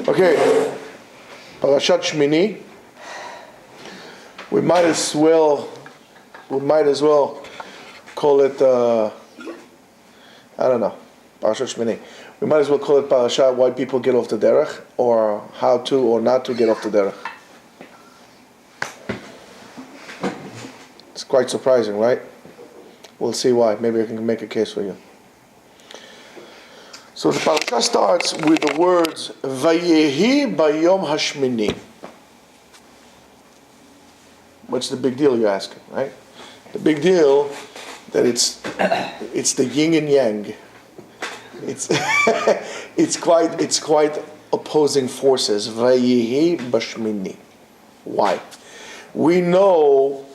Okay, Parashat Shemini. We might as well call it. I don't know, Parashat Shemini. We might as well call it Parashat why people get off the derech, or how to or not to get off the derech. It's quite surprising, right? We'll see why. Maybe I can make a case for you. So the parasha starts with the words Vayehi bayom hashmini. What's the big deal, you're asking, right? The big deal that it's the yin and yang. It's quite opposing forces. Vayehi bashmini. Why? We know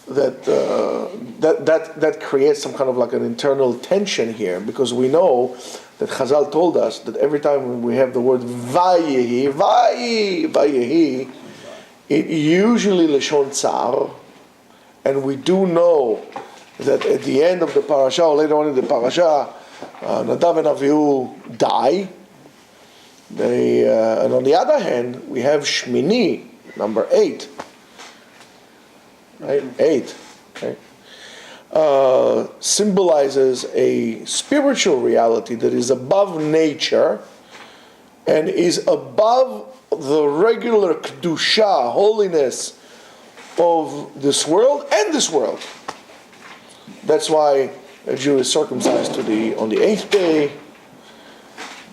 that creates some kind of like an internal tension here, because we know that Chazal told us that every time we have the word Vayehi, it usually Lashon Tsar, and we do know that at the end of the parasha, or later on in the parasha, Nadav and Avihu die. And on the other hand, we have Shemini, number 8. Right? 8. Right? Symbolizes a spiritual reality that is above nature and is above the regular kedusha, holiness of this world and this world. That's why a Jew is circumcised on the 8th day,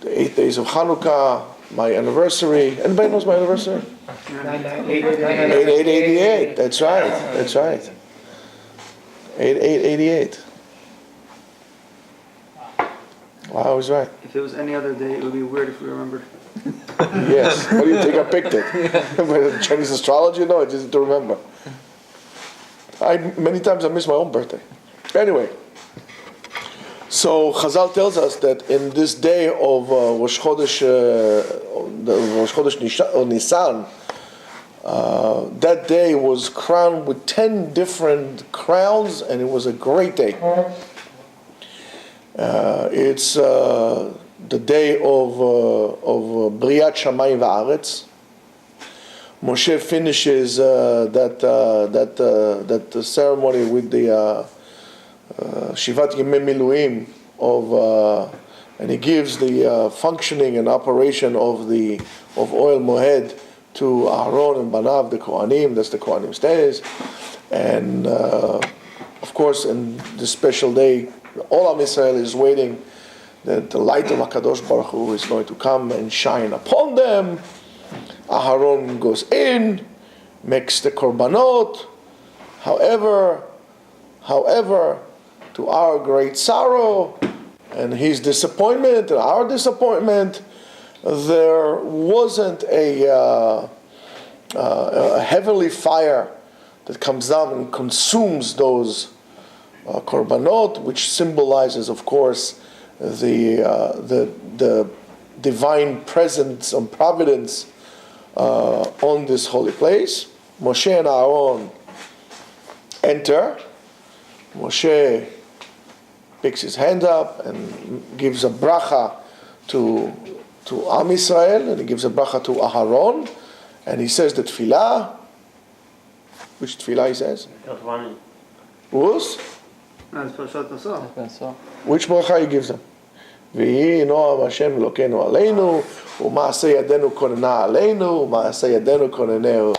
the 8 days of Hanukkah, my anniversary. Anybody knows my anniversary? 888. That's right. 8888. Wow, I was right. If it was any other day, it would be weird if we remembered. Yes. What do you think I picked it? Chinese astrology? No, I just need to remember. Many times I miss my own birthday. Anyway, so Chazal tells us that in this day of Rosh Chodesh Nisan, that day was crowned with 10 different crowns, and it was a great day. It's the day of Briat Shamayim Va'aretz. Moshe finishes that ceremony with the Shivat Yemei Miluim and he gives the functioning and operation of Oil Moed to Aaron and Banav, the Kohanim. That's the Kohanim status. And of course, in this special day, all of Israel is waiting that the light of HaKadosh Baruch Hu is going to come and shine upon them. Aharon goes in, makes the korbanot. However, to our great sorrow and his disappointment and our disappointment, there wasn't a heavenly fire that comes down and consumes those korbanot, which symbolizes, of course, the divine presence and providence on this holy place. Moshe and Aaron enter. Moshe picks his hand up and gives a bracha to Am Yisrael, and he gives a bracha to Aharon, and he says the tefillah. Which tefillah he says? Whose? Which bracha he gives them? V'hi noam Hashem Elokeinu aleinu, u'ma'aseh yadenu konena aleinu, u'ma'aseh yadenu koneneu.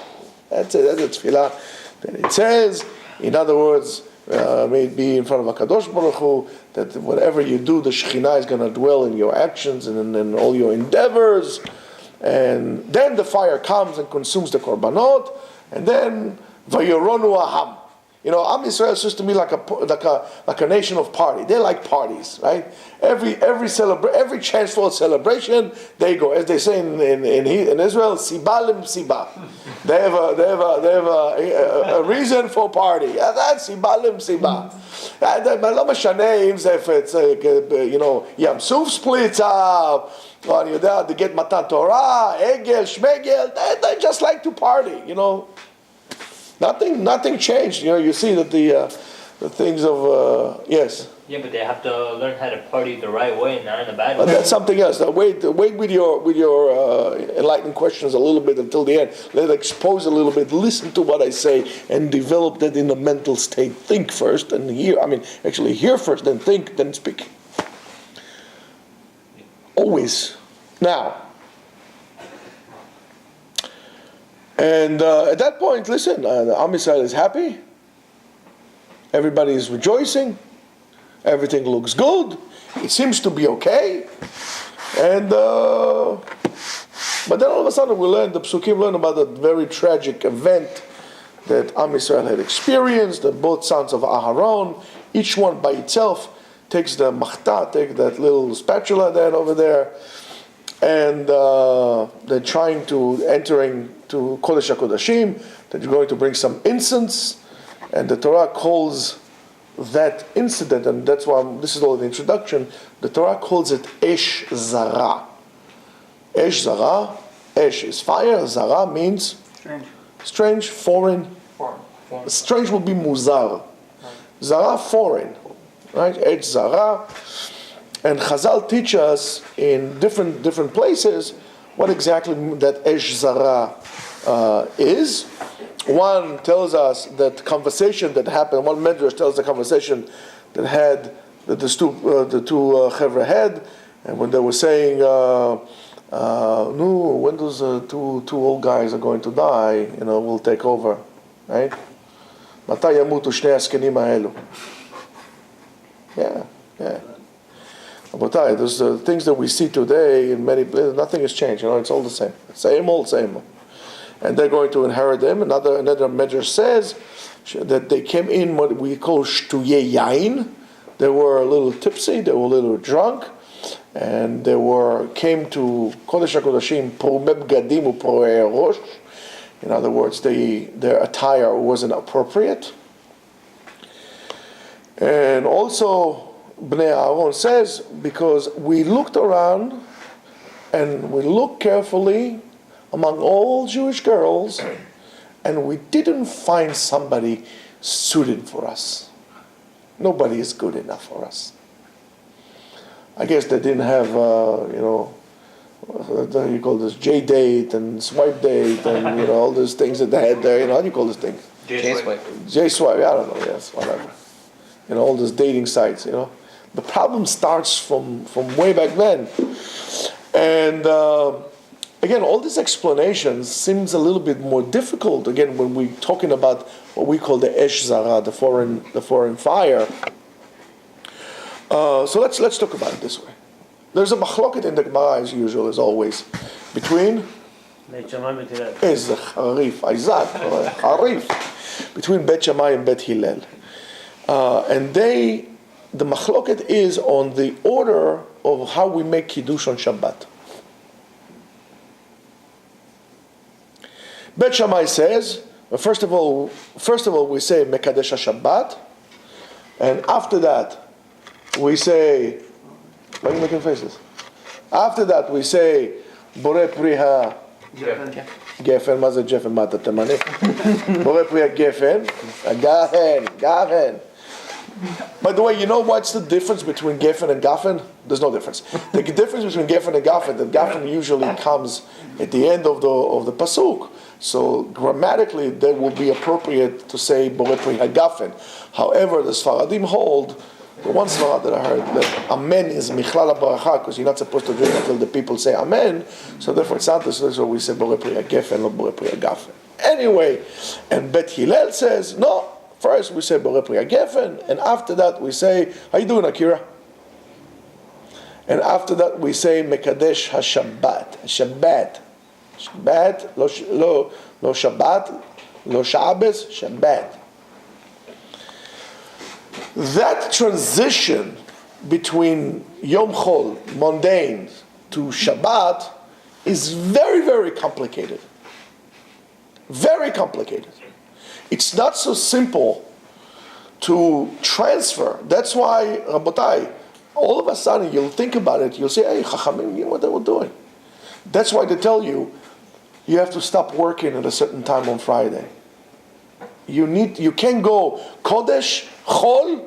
That's it. That's the tefillah that it says. In other words, may it be in front of HaKadosh Baruch Hu, that whatever you do, the Shekhinah is going to dwell in your actions and in all your endeavors. And then the fire comes and consumes the korbanot, and then Vayoronu Aham. You know, Am Yisrael is supposed to be like a nation of party. They like parties, right? Every chance for a celebration, they go. As they say in Israel, Sibalim Siba. They have a reason for party. Yeah, that's Sibalim Siba. If it's Yam Suf splits up, or you're there to get Matan Torah, Egel, Shmegel. They just like to party, you know. Nothing changed. You know, you see that the things of yes. Yeah, but they have to learn how to party the right way, not in a bad But way. that's something else. Now wait with your enlightening questions a little bit until the end. Let it expose a little bit. Listen to what I say and develop that in a mental state. Think first and hear. Actually hear first, then think, then speak. Always. Now. And at that point, listen, the Am Yisrael is happy. Everybody is rejoicing. Everything looks good. It seems to be okay. And but then all of a sudden the Psukim learn about a very tragic event that Am Yisrael had experienced. That both sons of Aharon, each one by itself, takes the machta, take that little spatula that over there, and they're trying to entering to Kodesh HaKodashim. That you're going to bring some incense, and the Torah calls that incident, and that's why this is all the introduction, the Torah calls it Esh Zara. Esh Zara, Esh is fire, Zara means strange, foreign. Strange will be Muzar. Zara, foreign. Right? Esh Zara. And Chazal teach us in different places what exactly that Esh Zara is. One tells us that conversation that happened. One Medrash tells the conversation that had that the two chevra had, and when they were saying, "No, when those two old guys are going to die, we'll take over, right?" Mata yamutu shnei askenim ha'elu. Yeah. Rabotai, those things that we see today in many places, nothing has changed. It's all the same. Same old. And they're going to inherit them. Another Medrash says that they came in what we call shtuye yain. They were a little tipsy, they were a little drunk, and they came to Kodesh HaKodashim pormei bgadim u'porei rosh. In other words, their attire wasn't appropriate. And also, Bnei Aaron says, because we looked around and we looked carefully among all Jewish girls, and we didn't find somebody suited for us. Nobody is good enough for us. I guess they didn't have, you call this J-date and swipe date and, all those things that they had there. How do you call this thing? J-swipe. J-swipe, I don't know, yes, whatever. All those dating sites, The problem starts from way back then. And again, all these explanations seems a little bit more difficult. Again, when we're talking about what we call the Esh Zara, the foreign fire. So let's talk about it this way. There's a machloket in the Gemara, as usual, as always, between between Bet Shammai and Bet Hillel, and the machloket is on the order of how we make kiddush on Shabbat. Bet Shammai says, first of all, we say Mekadesh HaShabbat, and after that, we say, why are you making faces? After that, we say, Borei Pri HaGefen, מה זה ג'פן? מה אתה תימני? Borei Pri HaGefen, Gafen. By the way, what's the difference between Gefen and Gafen? There's no difference. The difference between Gefen and Gafen, that Gafen usually comes at the end of the pasuk. So grammatically, that will be appropriate to say Borei Pri HaGafen. However, the Sfaradim hold, the one Sfarad that I heard, that Amen is Michlal HaBaracha, because you're not supposed to drink until the people say Amen. So therefore, it's not this. So we say Borei Pri HaGefen, not Borei Pri HaGafen. Anyway, and Bet Hillel says no. First we say Borei Pri HaGefen, and after that we say, how you doing, Akira? And after that we say Mekadesh HaShabbat. Shabbat, lo Shabbat, lo Shabbos, Shabbat. That transition between Yom Chol, mundane, to Shabbat is very, very complicated. Very complicated. It's not so simple to transfer. That's why, Rabotai, all of a sudden you'll think about it, you'll say, hey, Chachamim knew what they were doing. That's why they tell you have to stop working at a certain time on Friday. You can't go Kodesh, Chol,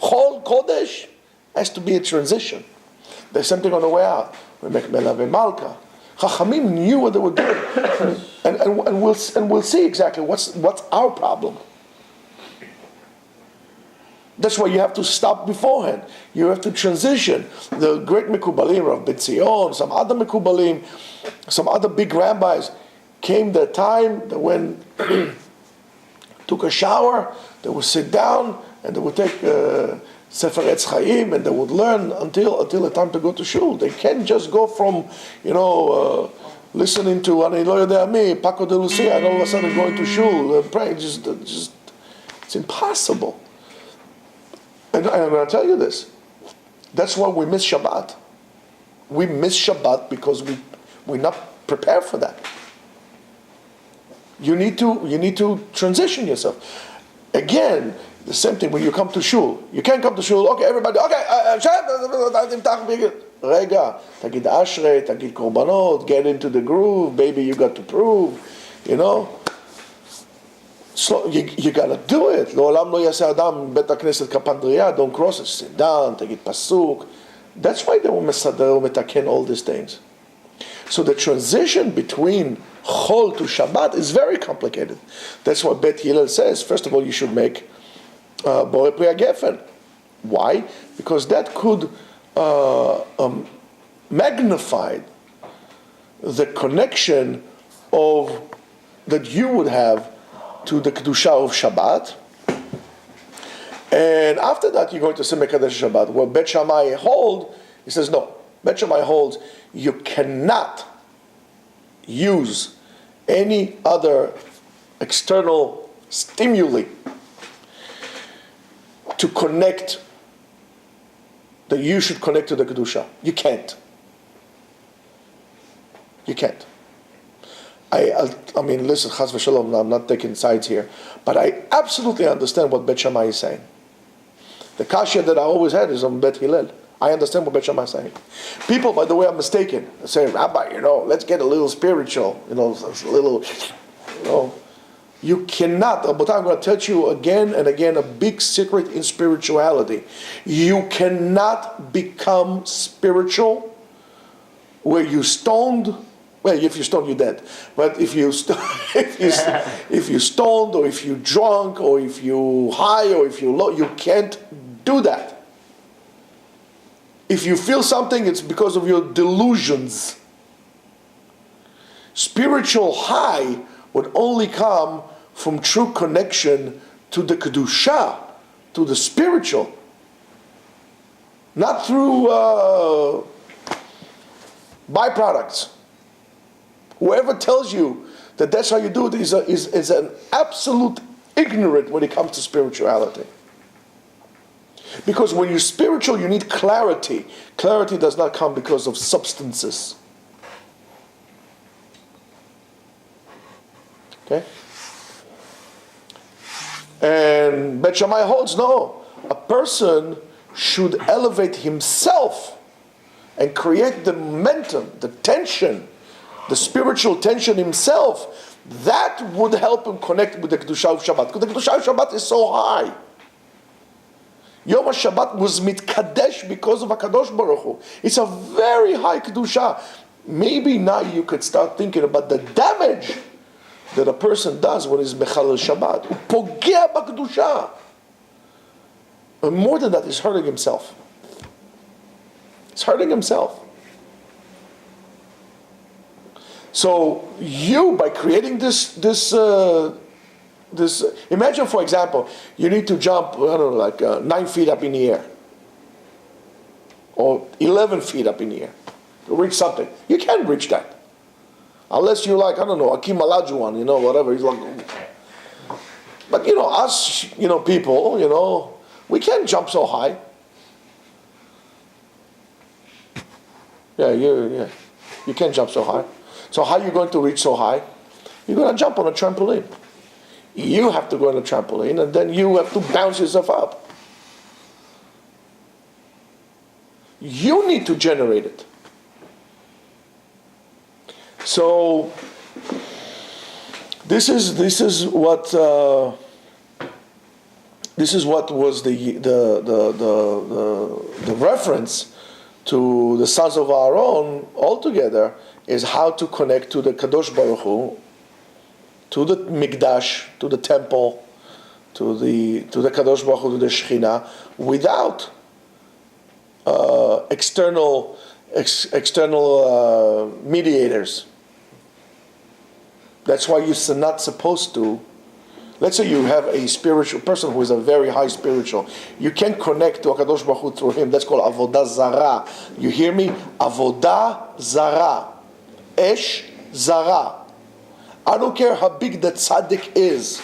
Chol Kodesh has to be a transition. There's something on the way out. We make Melave Malka. Chachamim knew what they were doing, and we'll see exactly what's our problem. That's why you have to stop beforehand. You have to transition. The great Mekubalim of Etzion, some other Mekubalim, some other big rabbis, came the time that when took a shower, they would sit down and they would take Sefer Etz Chaim and they would learn until the time to go to shul. They can't just go from, listening to Ani Lo Yodea Mi, Paco de Lucia, and all of a sudden going to shul, praying. Just it's impossible. And I'm going to tell you this. That's why we miss Shabbat. We miss Shabbat because we're not prepared for that. You need to transition yourself. Again, the same thing when you come to shul. You can't come to shul, okay, everybody, okay, Rega, tagid ashrei, tagid korbanot, get into the groove, baby, you got to prove, So you gotta do it. לעולם לא יעשה אדם בית הכנסת כפנדריה, don't cross it, sit down, תגיד פסוק. That's why they will מסדר ומתקן all these things. So the transition between Chol to Shabbat is very complicated. That's what Bet Hillel says. First of all, you should make Borei Pri HaGefen. Why? Because that could magnify the connection that you would have to the Kedusha of Shabbat. And after that, you're going to say Mekadesh Shabbat. What Bet Shammai hold, he says no. Bet Shammai holds you cannot use any other external stimuli to connect, that you should connect to the Kedusha. You can't. You can't. I mean, listen, Chas v'Shalom, I'm not taking sides here, but I absolutely understand what Bet Shammai is saying. The kasha that I always had is on Bet Hillel. I understand what Bet Shammai is saying. People, by the way, are mistaken. They say, Rabbi, let's get a little spiritual, a little, You cannot, but I'm going to tell you again and again a big secret in spirituality. You cannot become spiritual where you stoned. Well, if you're stoned, you're dead. But if you stoned, or if you drunk, or if you high, or if you low, you can't do that. If you feel something, it's because of your delusions. Spiritual high would only come from true connection to the Kedusha, to the spiritual. Not through byproducts. Whoever tells you that that's how you do it is an absolute ignorant when it comes to spirituality. Because when you're spiritual, you need clarity. Clarity does not come because of substances. Okay? And Bet Shammai holds, no. A person should elevate himself and create the momentum, the tension, the spiritual tension himself. That would help him connect with the Kedusha of Shabbat. Because the Kedusha of Shabbat is so high. Yom HaShabbat was mitkadesh because of HaKadosh Baruch Hu. It's a very high Kedusha. Maybe now you could start thinking about the damage that a person does when he's Mechalel Shabbat. Pogea b'Kedusha. And more than that, he's hurting himself. He's hurting himself. So you, by creating this, imagine, for example, you need to jump, 9 feet up in the air, or 11 feet up in the air to reach something. You can't reach that, unless you're like, Akim Olajuwon, whatever. He's like, but us, people, we can't jump so high. You can't jump so high. So how are you going to reach so high? You're going to jump on a trampoline. You have to go on a trampoline, and then you have to bounce yourself up. You need to generate it. So this is what this is what was the reference to the sons of Aaron altogether, is how to connect to the Kadosh Baruch Hu, to the Mikdash, to the temple, to the Kadosh Baruch Hu, to the Shekhinah, without external mediators. That's why you're not supposed to. Let's say you have a spiritual person who is a very high spiritual. You can connect to HaKadosh Baruch Hu through him. That's called Avodah Zarah. You hear me? Avodah Zarah. Esh Zarah. I don't care how big the tzaddik is.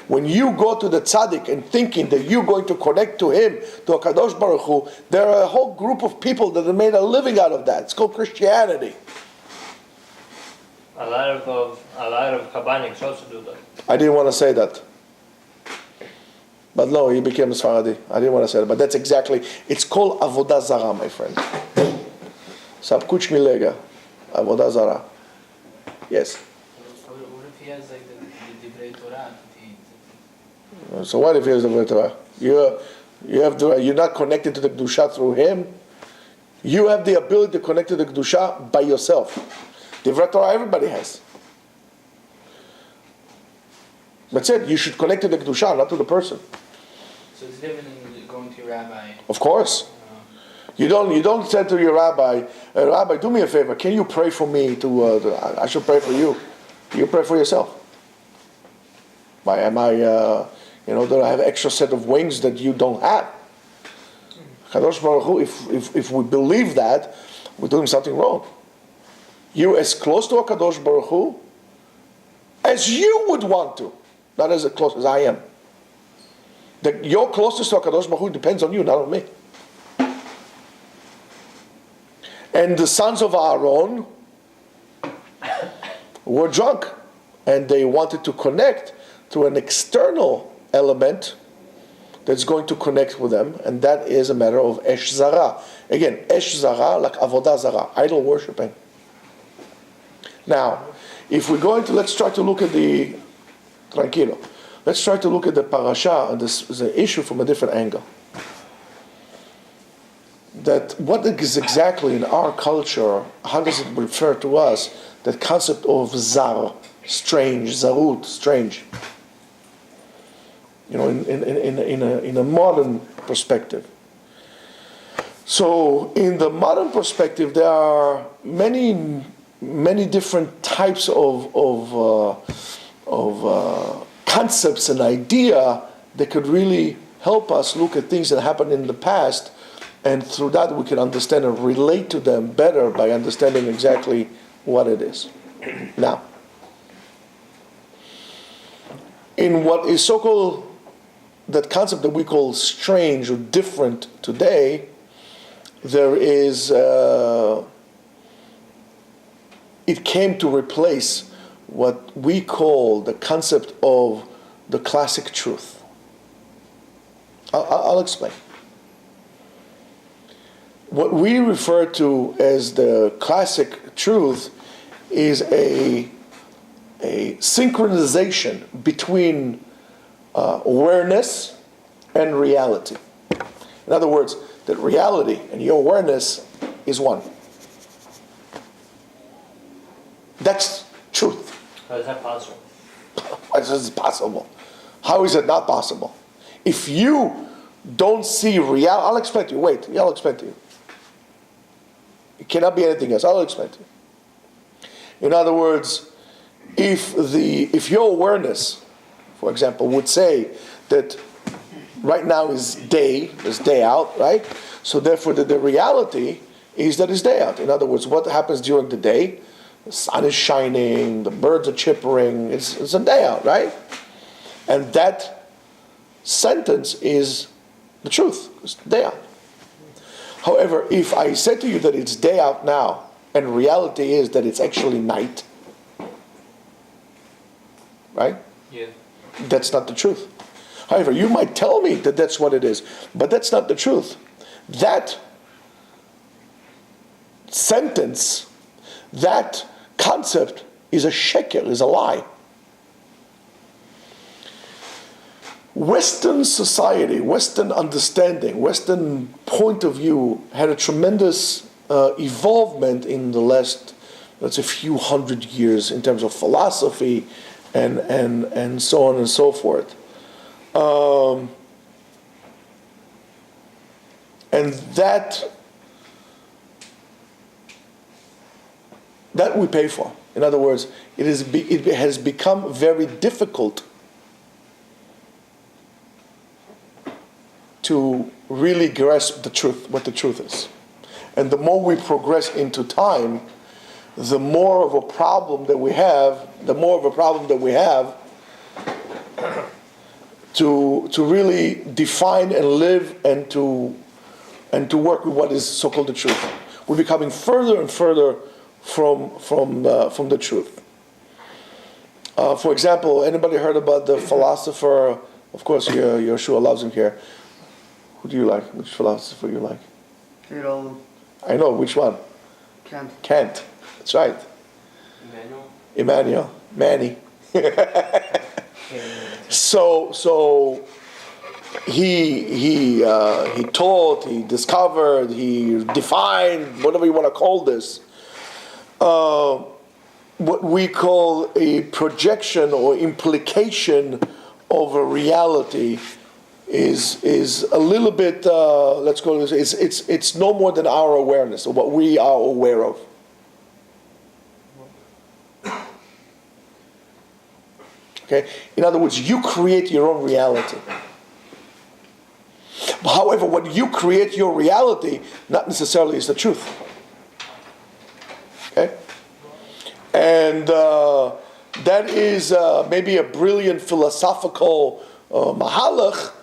When you go to the tzaddik and thinking that you're going to connect to him, to HaKadosh Baruch Hu, there are a whole group of people that have made a living out of that. It's called Christianity. A lot of Kabbanics also do that. I didn't want to say that. But no, he became a Sfaradi. I didn't want to say that. But that's exactly, it's called Avodah Zarah, my friend. Sabkuch milega. Avodah Zarah. Yes. What if he has like the Divrei Torah? So what if he has the Torah? You're not connected to the Kedusha through him. You have the ability to connect to the Kedusha by yourself. Divrei Torah everybody has. That's it. You should connect to the Kedusha, not to the person. So it's different than going to your rabbi. Of course. You don't say to your rabbi, Rabbi, do me a favor. Can you pray for me? I should pray for you. You pray for yourself. Do I have extra set of wings that you don't have? Kadosh Baruch Hu, if we believe that, we're doing something wrong. You as close to HaKadosh Baruch Hu as you would want to, not as close as I am. Your closest to HaKadosh Baruch Hu depends on you, not on me. And the sons of Aaron were drunk, and they wanted to connect to an external element that's going to connect with them, and that is a matter of Esh Zarah. Again, Esh Zarah, like Avodah Zarah, idol worshipping. Now, if we're going to, let's try to look at let's try to look at the parasha and the issue from a different angle. That what is exactly in our culture, how does it refer to us, that concept of zar, strange, zarut, strange. In a modern perspective. So in the modern perspective, there are many different types of concepts and idea that could really help us look at things that happened in the past, and through that we can understand and relate to them better by understanding exactly what it is. Now, in what is so-called that concept that we call strange or different today, there is it came to replace what we call the concept of the classic truth. I'll explain. What we refer to as the classic truth is a synchronization between awareness and reality. In other words, that reality and your awareness is one. That's truth. How is that possible? How is it possible? How is it not possible? If you don't see reality, I'll explain to you. Wait, I'll explain to you. It cannot be anything else. I'll explain to you. In other words, if your awareness, for example, would say that right now is day out, right? So therefore the reality is that it's day out. In other words, what happens during the day? The sun is shining, the birds are chirping, it's a day out, right? And that sentence is the truth. It's day out. However, if I said to you that it's day out now, and reality is that it's actually night, right? Yeah. That's not the truth. However, you might tell me that that's what it is, but that's not the truth. That sentence, that concept is a sheker, is a lie. Western society, Western understanding, Western point of view had a tremendous evolvement in the last, let's say, few hundred years in terms of philosophy and so on and so forth. And that we pay for. In other words, it has become very difficult to really grasp the truth, what the truth is. And the more we progress into time, the more of a problem that we have, to really define and live and to work with what is so-called the truth. We're becoming further and further from the truth. For example, anybody heard about the philosopher? Of course, Yeshua loves him here. Who do you like? Which philosopher you like? Hate all of them. I know, which one? Kant. That's right. Emmanuel. Manny. So he taught, he discovered, he defined, whatever you want to call this, what we call a projection or implication of a reality is a little bit, let's call it, it's no more than our awareness, or what we are aware of. Okay? In other words, you create your own reality. However, when you create your reality, not necessarily is the truth. Okay? And that is maybe a brilliant philosophical mahalach.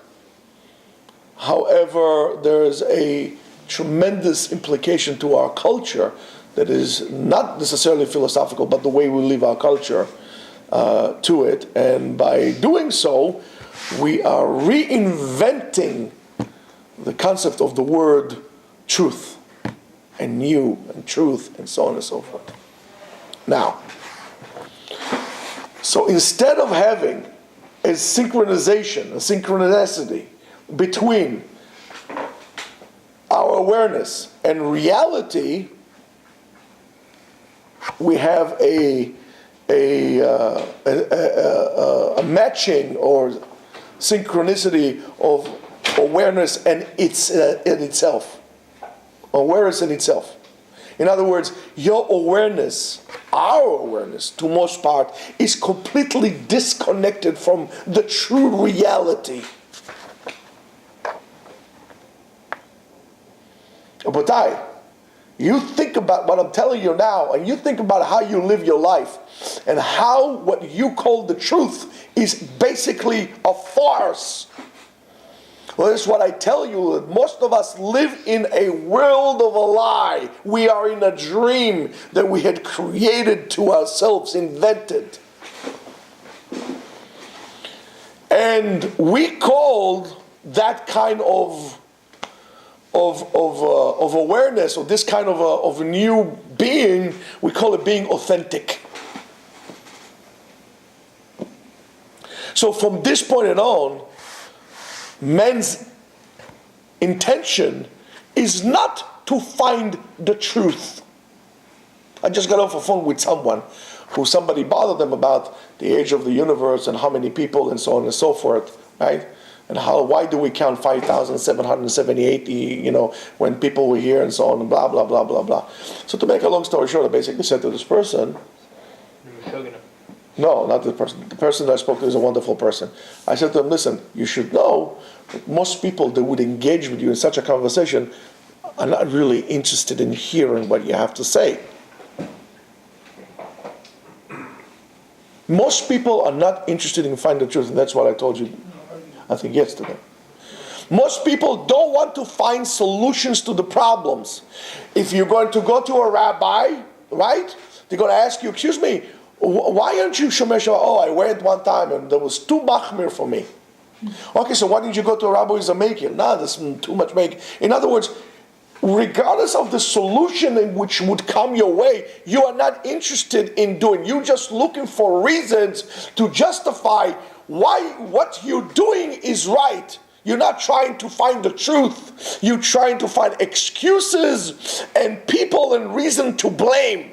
However, there's a tremendous implication to our culture that is not necessarily philosophical, but the way we live our culture to it. And by doing so, we are reinventing the concept of the word truth and new and truth and so on and so forth. Now, so instead of having a synchronization, a synchronicity between our awareness and reality, we have a matching or synchronicity of awareness and in itself. Awareness in itself. In other words, your awareness, our awareness, to most part, is completely disconnected from the true reality. But you think about what I'm telling you now, and you think about how you live your life, and how what you call the truth is basically a farce. Well, this is what I tell you, that most of us live in a world of a lie. We are in a dream that we had created to ourselves, invented. And we called that kind of awareness, or this kind of a new being, we call it being authentic. So from this point on, man's intention is not to find the truth. I just got off the phone with someone who somebody bothered them about the age of the universe and how many people and so on and so forth, right? And why do we count 5,778, when people were here and so on and blah, blah, blah, blah, blah. So to make a long story short, I basically said to this person, no, not the person. The person that I spoke to is a wonderful person. I said to him, listen, you should know that most people that would engage with you in such a conversation are not really interested in hearing what you have to say. Most people are not interested in finding the truth, and that's what I told you, I think, yesterday. Most people don't want to find solutions to the problems. If you're going to go to a rabbi, right, they're going to ask you, excuse me, why aren't you Shomer Shabbat? Oh, I went one time and there was too machmir for me. Okay, so why didn't you go to a rabbi who's a maker? No, there's too much make. In other words, regardless of the solution in which would come your way, you are not interested in doing. You're just looking for reasons to justify what you're doing is right. You're not trying to find the truth. You're trying to find excuses and people and reason to blame.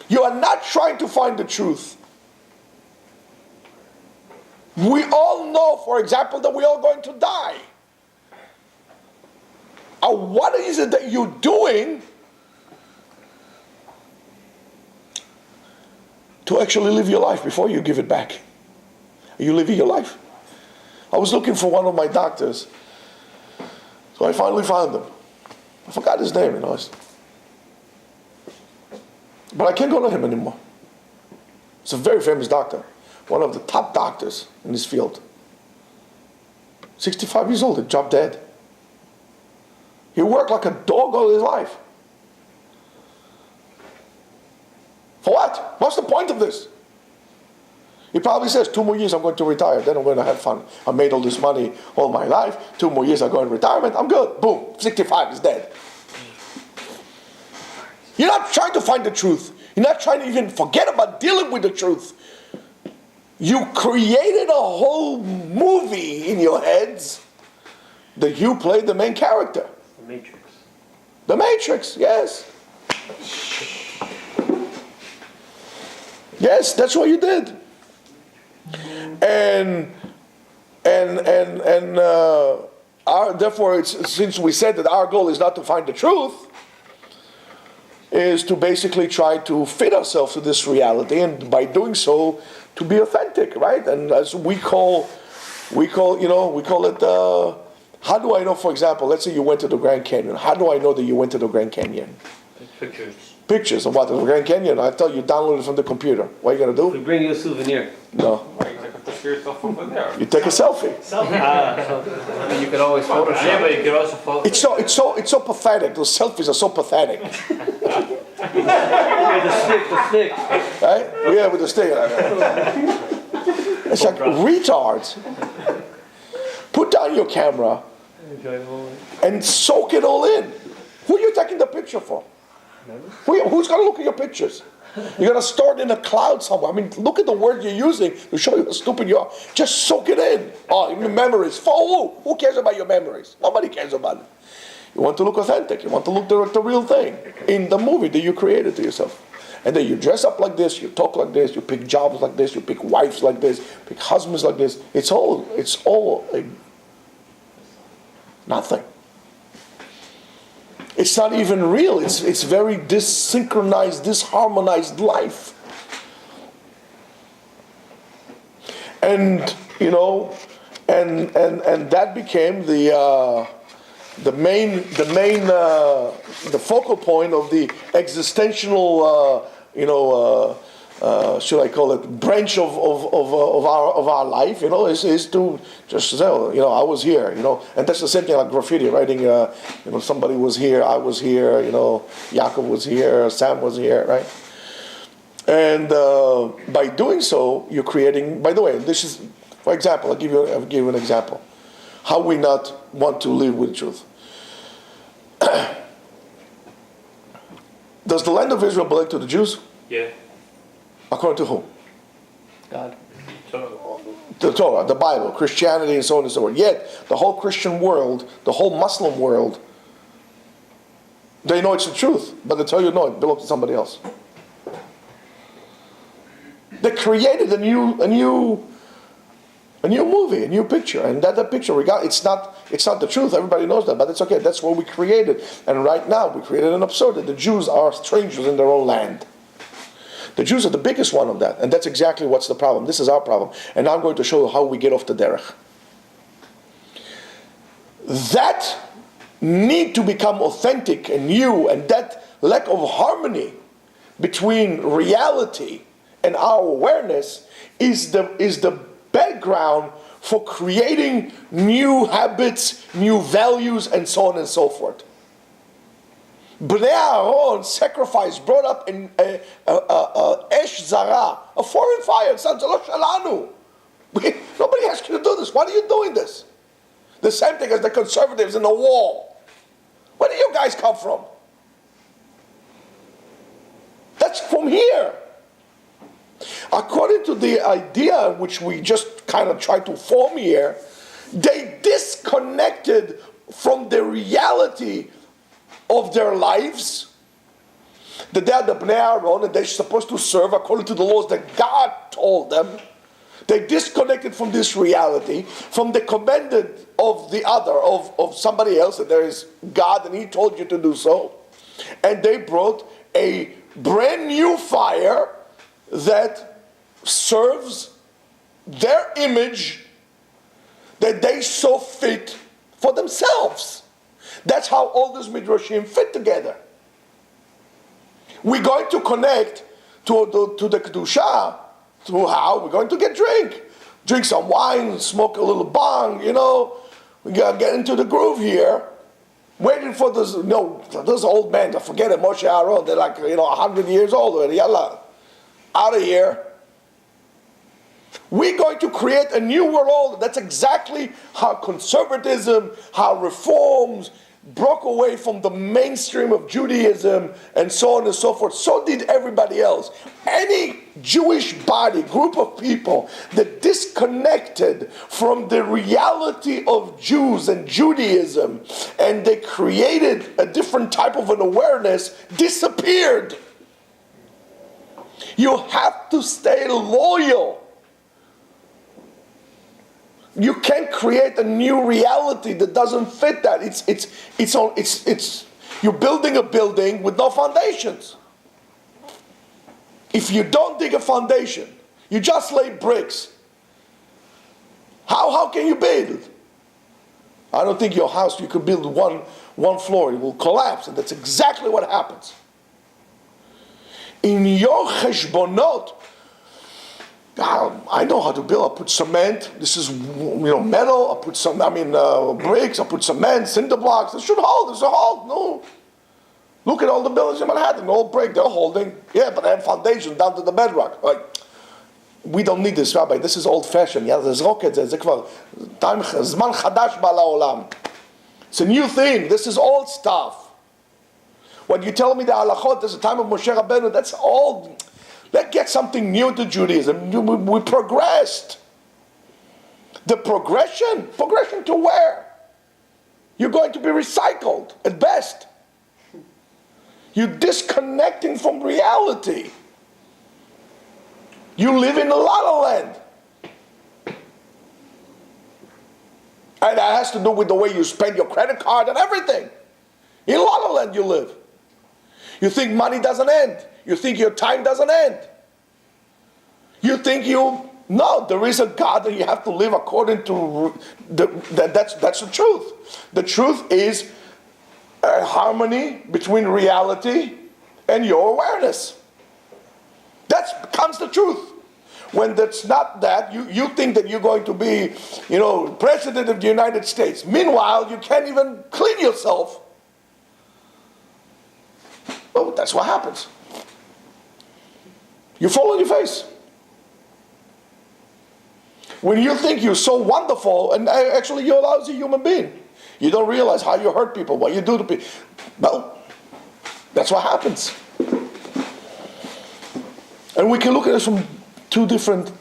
You are not trying to find the truth. We all know, for example, that we're all going to die. What is it that you're doing to actually live your life before you give it back? Are you living your life? I was looking for one of my doctors, so I finally found him. I forgot his name, but I can't go to him anymore. He's a very famous doctor, one of the top doctors in this field. 65 years old, he dropped dead. He worked like a dog all his life. For what? What's the point of this? He probably says, 2 more years I'm going to retire, then I'm going to have fun. I made all this money all my life, 2 more years I go in retirement, I'm good. Boom, 65 is dead. You're not trying to find the truth. You're not trying to even forget about dealing with the truth. You created a whole movie in your heads that you played the main character. The Matrix. The Matrix, yes. Yes, that's what you did. Therefore, since we said that our goal is not to find the truth, is to basically try to fit ourselves to this reality, and by doing so, to be authentic, right? And as we call it. How do I know? For example, let's say you went to the Grand Canyon. How do I know that you went to the Grand Canyon? Pictures. Pictures of what? The Grand Canyon. I tell you, download it from the computer. What are you gonna do? We bring you a souvenir. No. You take a selfie. I mean, you could always Photoshop. Yeah, but you can also photo. It's so pathetic. Those selfies are so pathetic. The stick. Right? Yeah, with the stick. It's like retards. Put down your camera and soak it all in. Who are you taking the picture for? Who's going to look at your pictures? You're going to store it in a cloud somewhere. I mean, look at the word you're using to show you how stupid you are. Just soak it in. Oh, your memories. For who? Who cares about your memories? Nobody cares about it. You want to look authentic. You want to look the real thing in the movie that you created to yourself. And then you dress up like this, you talk like this, you pick jobs like this, you pick wives like this, pick husbands like this. It's all nothing. It's not even real. It's very dissynchronized, disharmonized life. And and that became the focal point of the existential should I call it, branch of our life, is to just say, I was here, and that's the same thing like graffiti, writing, somebody was here, I was here, Yaakov was here, Sam was here, right? And by doing so, you're creating, by the way, this is, for example, I'll give you an example. How we not want to live with truth. Does the land of Israel belong to the Jews? Yeah. According to whom? God. So, The Torah, the Bible, Christianity, and so on and so forth. Yet, the whole Christian world, the whole Muslim world, they know it's the truth, but they tell you no, it belongs to somebody else. They created a new movie, a new picture, and that picture, it's not the truth. Everybody knows that, but it's okay. That's what we created, and right now we created an absurd that the Jews are strangers in their own land. The Jews are the biggest one of that, and that's exactly what's the problem. This is our problem, and now I'm going to show you how we get off the derech. That need to become authentic and new, and that lack of harmony between reality and our awareness is the background for creating new habits, new values, and so on and so forth. Bnei Aaron sacrificed, brought up in esh zara, a foreign fire. It's not shalanu. Nobody asked you to do this. Why are you doing this? The same thing as the conservatives in the wall. Where do you guys come from? That's from here. According to the idea which we just kind of try to form here, they disconnected from the reality of their lives, that they are the Bnei Aaron and they're supposed to serve according to the laws that God told them. They disconnected from this reality, from the commandment of the other, of somebody else, that there is God and He told you to do so. And they brought a brand new fire that serves their image that they saw fit for themselves. That's how all these midrashim fit together. We're going to connect to the Kedusha through how we're going to drink some wine, smoke a little bong, we gotta get into the groove here. Waiting for those old men, to forget it, Moshe Aaron, they're like, 100 years old already, yalla, out of here. We're going to create a new world order. That's exactly how conservatism, how reforms broke away from the mainstream of Judaism and so on and so forth. So did everybody else. Any Jewish body, group of people that disconnected from the reality of Jews and Judaism and they created a different type of an awareness disappeared. You have to stay loyal. You can't create a new reality that doesn't fit that. It's you're building a building with no foundations. If you don't dig a foundation, you just lay bricks. How can you build? I don't think your house, you could build one floor, it will collapse, and that's exactly what happens. In your cheshbonot, I know how to build. I put cement. This is metal. I put bricks. I put cement, cinder blocks. This should hold. There's a hold. No. Look at all the buildings in Manhattan. All brick. They're holding. Yeah, but they have foundation down to the bedrock. Like, we don't need this, Rabbi. This is old-fashioned. Yeah, there's rockets. It's a new thing. This is old stuff. When you tell me the halachot, there's a time of Moshe Rabbeinu. That's old. Let's get something new to Judaism. We progressed. The progression to where? You're going to be recycled at best. You're disconnecting from reality. You live in a La La Land. And that has to do with the way you spend your credit card and everything. In La La Land you live. You think money doesn't end. You think your time doesn't end. You think no, there is a God and you have to live according to that's the truth. The truth is a harmony between reality and your awareness. That becomes the truth. When that's not that, you think that you're going to be, president of the United States. Meanwhile, you can't even clean yourself. Oh, that's what happens. You fall on your face. When you think you're so wonderful, and actually you're a lousy human being, you don't realize how you hurt people, what you do to people. Well, that's what happens. And we can look at it from two different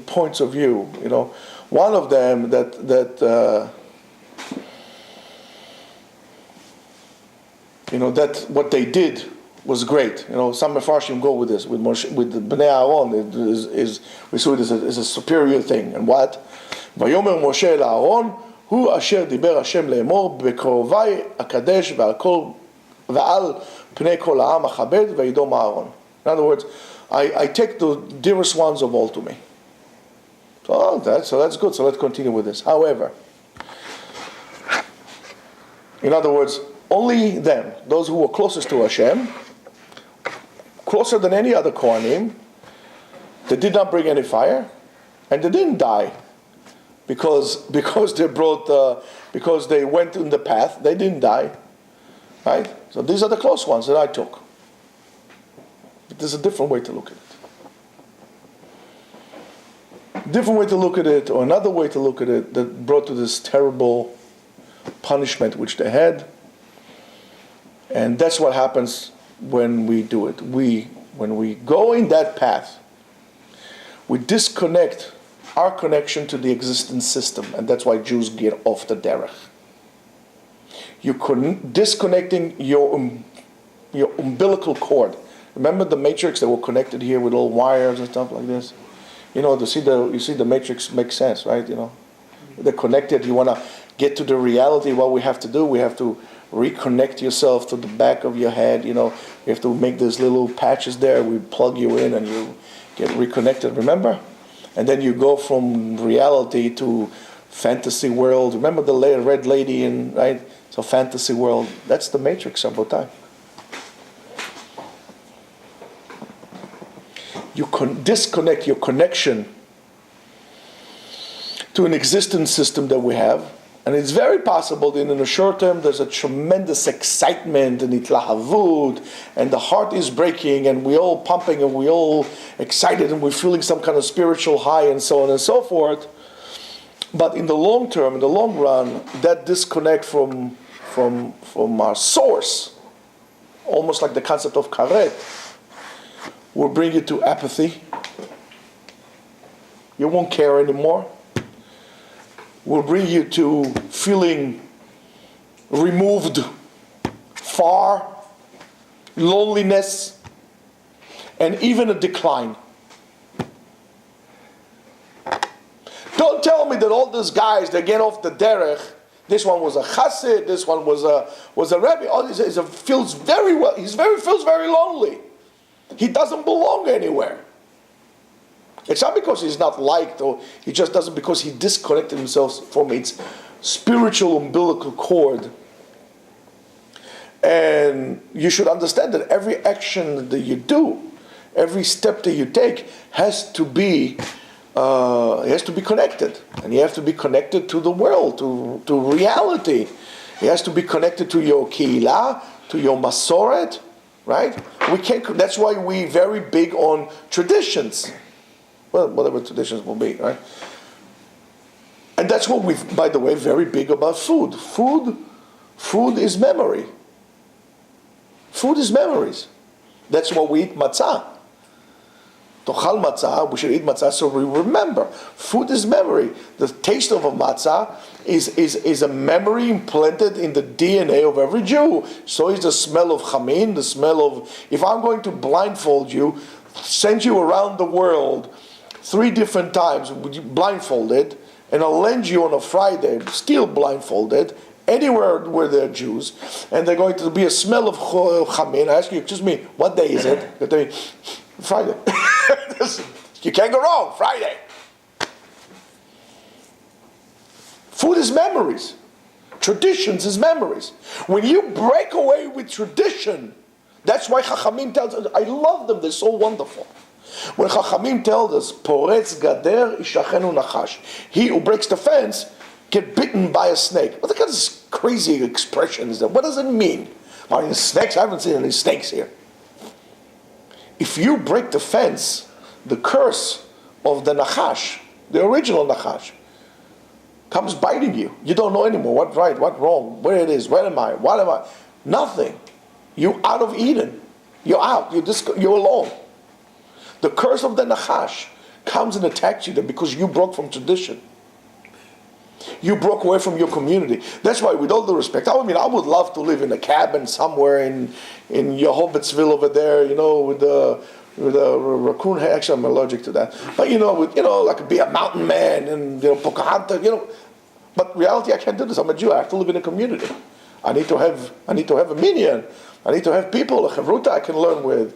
points of view. One of them that what they did was great. Some Mefarshim go with this, with the Bnei Aaron we saw it as a superior thing. And what? Vayomer Moshe el Aaron, hu asher diber Hashem le'emor b'krovai akadesh v'al pnei kol ha'am achabed v'yidom Aaron. In other words, I take the dearest ones of all to me. So that's good. So let's continue with this. However, in other words, only them, those who were closest to Hashem, closer than any other Kohanim, they did not bring any fire, and they didn't die because they went in the path. They didn't die, right? So these are the close ones that I took. But there's a different way to look at it. Different way to look at it, or another way to look at it that brought to this terrible punishment which they had. And that's what happens when we do it. We when we go in that path, we disconnect our connection to the existing system, and that's why Jews get off the derech. You're disconnecting your umbilical cord. Remember the matrix that were connected here with all wires and stuff like this? You see the matrix makes sense, right? They're connected. You want to get to the reality. What we have to do, we have to reconnect yourself to the back of your head. You have to make these little patches there. We plug you in and you get reconnected. Remember? And then you go from reality to fantasy world. Remember the red lady right? So fantasy world. That's the matrix, Rabotai. You disconnect your connection to an existing system that we have, and it's very possible that in the short term there's a tremendous excitement and itlahavut, and the heart is breaking, and we're all pumping, and we're all excited, and we're feeling some kind of spiritual high, and so on and so forth. But in the long term, in the long run, that disconnect from our source, almost like the concept of karet, will bring you to apathy. You won't care anymore. Will bring you to feeling removed, far, loneliness, and even a decline. Don't tell me that all these guys, they get off the derech. This one was a chassid, this one was a rebbe. All this feels very well. Feels very lonely. He doesn't belong anywhere. It's not because he's not liked, or he just doesn't, because he disconnected himself from its spiritual umbilical cord. And you should understand that every action that you do, every step that you take, has to be connected, and you have to be connected to the world, to reality. He has to be connected to your keilah, to your masoret. Right? We can't. That's why we're very big on traditions. Well, whatever traditions will be, right? And that's what we, by the way, very big about food. Food is memory. Food is memories. That's why we eat matzah. Tochal matzah, we should eat matzah so we remember. Food is memory. The taste of a matzah is a memory implanted in the DNA of every Jew. So is the smell of chamin, the smell of... If I'm going to blindfold you, send you around the world 3 different times, blindfolded, and I'll land you on a Friday, still blindfolded, anywhere where there are Jews, and they're going to be a smell of chamin. I ask you, excuse me, what day is it? They tell me, Friday. You can't go wrong, Friday. Food is memories. Traditions is memories. When you break away with tradition, that's why Chachamim tells us, I love them, they're so wonderful. When Chachamim tells us, Poretz gader ishachenu nachash, he who breaks the fence get bitten by a snake. What kind of crazy expression is that? What does it mean? Are there snakes? I haven't seen any snakes here. If you break the fence, the curse of the nachash, the original nachash, comes biting you. You don't know anymore what right, what wrong, where it is, where am I, what am I? Nothing. You're out of Eden. You're out. You're alone. The curse of the nachash comes and attacks you because you broke from tradition. You broke away from your community. That's why, with all due respect, I would love to live in a cabin somewhere in Yehovitsville over there, with the raccoon. Actually, I'm allergic to that. But like be a mountain man and Pocahontas. But reality, I can't do this. I'm a Jew. I have to live in a community. I need to have a minyan. I need to have people, a chavruta I can learn with.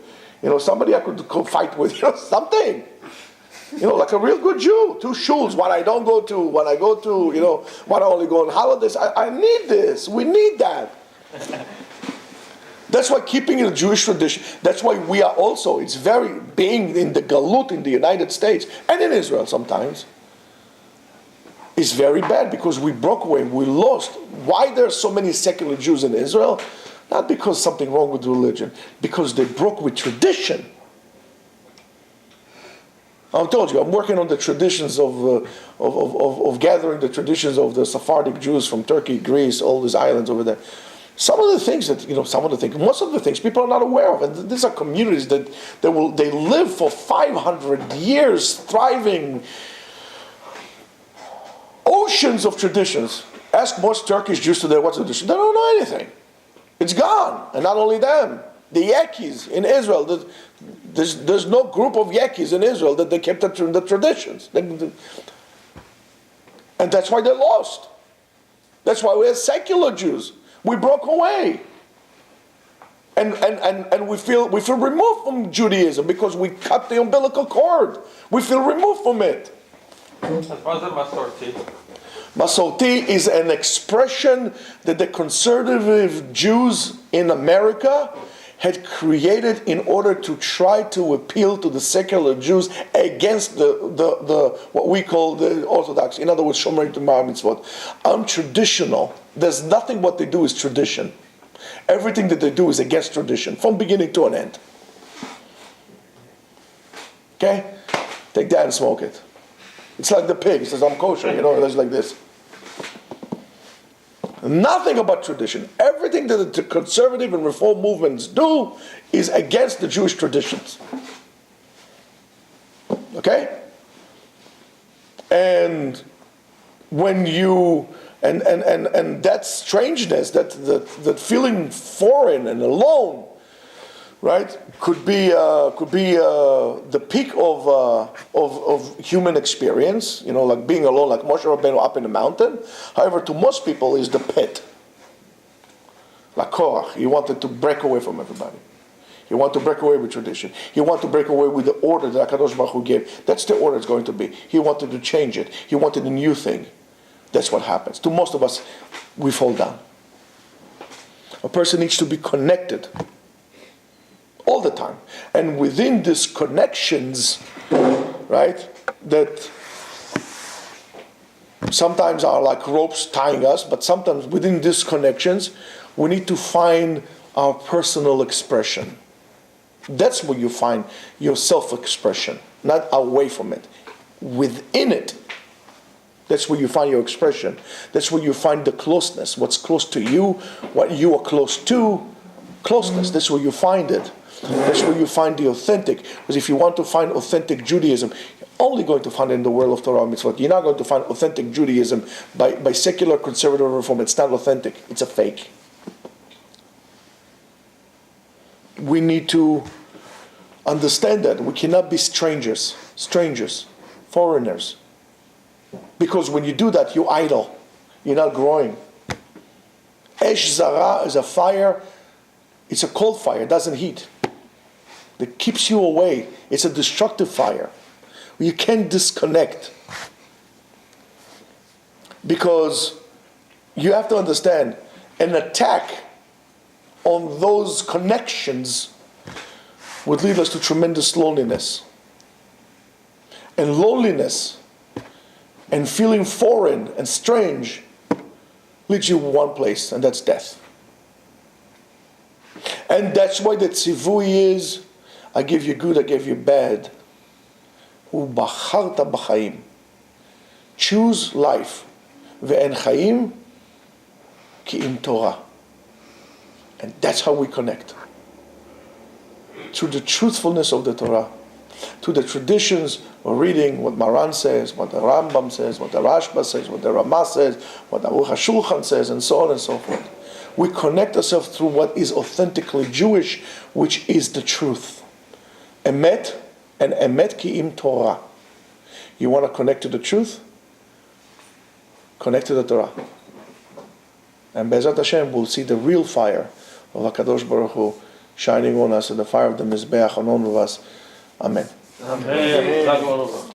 Somebody I could go fight with. Something. Like a real good Jew. 2 shuls, what I don't go to, when I go to, when I only go on holidays. I need this. We need that. That's why keeping in the Jewish tradition, that's why we are also, it's very, being in the galut in the United States, and in Israel sometimes, is very bad because we broke away, we lost. Why there are so many secular Jews in Israel? Not because something wrong with religion, because they broke with tradition. I told you, I'm working on the traditions of gathering the traditions of the Sephardic Jews from Turkey, Greece, all these islands over there. Some of the things most of the things people are not aware of, and these are communities that they live for 500 years, thriving, oceans of traditions. Ask most Turkish Jews today what's the tradition. They don't know anything. It's gone, and not only them. The Yakis in Israel, there's no group of Yakis in Israel that they kept the traditions. And that's why they're lost. That's why we're secular Jews. We broke away. And we feel removed from Judaism because we cut the umbilical cord. We feel removed from it. What's the Masorti? Masorti is an expression that the conservative Jews in America had created in order to try to appeal to the secular Jews against the what we call the Orthodox. In other words, Shomer Mitzvot. I'm traditional. There's nothing what they do is tradition. Everything that they do is against tradition, from beginning to an end. Okay? Take that and smoke it. It's like the pig. It says, I'm kosher. It's like this. Nothing about tradition. Everything that the conservative and reform movements do is against the Jewish traditions. Okay? And when you and that strangeness, that feeling foreign and alone, right, could be the peak of human experience. Like being alone, like Moshe Rabbeinu up in the mountain. However, to most people, is the pit. Like Korach, he wanted to break away from everybody. He wanted to break away with tradition. He wanted to break away with the order that HaKadosh Baruch Hu gave. That's the order it's going to be. He wanted to change it. He wanted a new thing. That's what happens. To most of us, we fall down. A person needs to be connected all the time. And within these connections, right, that sometimes are like ropes tying us, but sometimes within these connections, we need to find our personal expression. That's where you find your self-expression, not away from it. Within it, that's where you find your expression. That's where you find the closeness. What's close to you, what you are close to, closeness. That's where you find it. That's where you find the authentic. Because if you want to find authentic Judaism, you're only going to find it in the world of Torah and Mitzvot. You're not going to find authentic Judaism by secular conservative reform. It's not authentic. It's a fake. We need to understand that. We cannot be strangers, foreigners. Because when you do that, you're idle. You're not growing. Esh Zara is a fire. It's a cold fire. It doesn't heat. It keeps you away. It's a destructive fire. You can't disconnect. Because you have to understand, an attack on those connections would lead us to tremendous loneliness. And loneliness and feeling foreign and strange leads you one place, and that's death. And that's why the tzivui is, I give you good, I give you bad. Ubacharta b'chaim. Choose life. Ve'en chaim ki im Torah. And that's how we connect. Through the truthfulness of the Torah. To the traditions, we're reading what Maran says, what the Rambam says, what the Rashba says, what the Ramah says, what the Aruch HaShulchan says, and so on and so forth. We connect ourselves through what is authentically Jewish, which is the truth. Emet, and Emet ki im Torah. You want to connect to the truth? Connect to the Torah. And Be'ezrat Hashem, we'll see the real fire of HaKadosh Baruch Hu shining on us, and the fire of the Mizbeach on all of us. Amen. Amen.